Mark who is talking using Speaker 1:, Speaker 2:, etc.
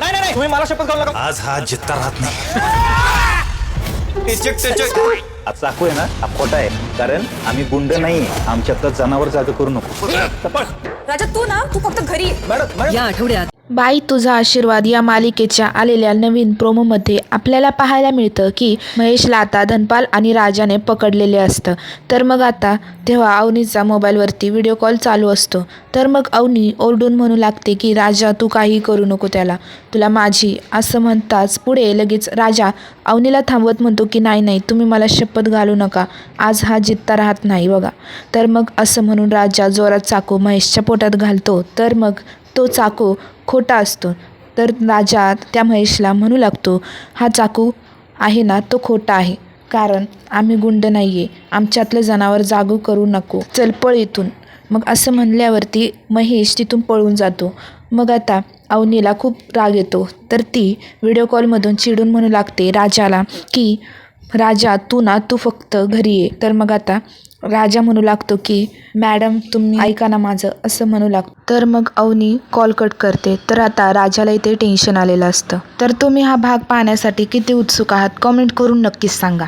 Speaker 1: नाही नाही तुम्ही मला शपथ घालू नका.
Speaker 2: आज हा जित्ता राहत नाही.
Speaker 3: हा चाकू आहे ना, हा खोटा आहे. कारण आम्ही गुंड नाही, आमच्यातलं जनावर जादू करू नको.
Speaker 4: राजा तू फक्त घरी ये.
Speaker 1: मॅडम
Speaker 4: या आठवड्यात
Speaker 5: बाई तुझा आशीर्वाद या मालिकेच्या आलेल्या नवीन प्रोमोमध्ये आपल्याला पाहायला मिळतं की महेशला आता धनपाल आणि राजाने पकडलेले असतं. तर मग आता तेव्हा अवनीचा मोबाईलवरती व्हिडिओ कॉल चालू असतो. तर मग अवनी ओरडून म्हणू लागते की राजा तू काही करू नको त्याला, तुला माझी असं म्हणताच पुढे लगेच राजा अवनीला थांबवत म्हणतो की नाही नाही तुम्ही मला शपथ घालू नका, आज हा जित्ता राहत नाही बघा. तर मग असं म्हणून राजा जोरात चाकू महेशच्या पोटात घालतो. तर मग तो चाकू खोटा असतो. तर राजा त्या महेशला म्हणू लागतो हा चाकू आहे ना तो खोटा आहे, कारण आम्ही गुंड नाही आहे, आमच्यातलं जनावर जागू करू नको, चल पळ इथून. मग असं म्हणल्यावरती महेश तिथून पळून जातो. मग आता अवनीला खूप राग येतो. तर ती व्हिडिओ कॉलमधून चिडून म्हणू लागते राजाला की राजा तू फक्त घरी ये. तर मग आता राजा म्हणू लागतो की मॅडम तुम्ही ऐका ना माझं, असं म्हणू लागतो. तर मग अवनी कॉल कट करते. तर आता राजाला इथे टेन्शन आलेलं असतं. तर तुम्ही हा भाग पाहण्यासाठी किती उत्सुक आहात कमेंट करून नक्कीच सांगा.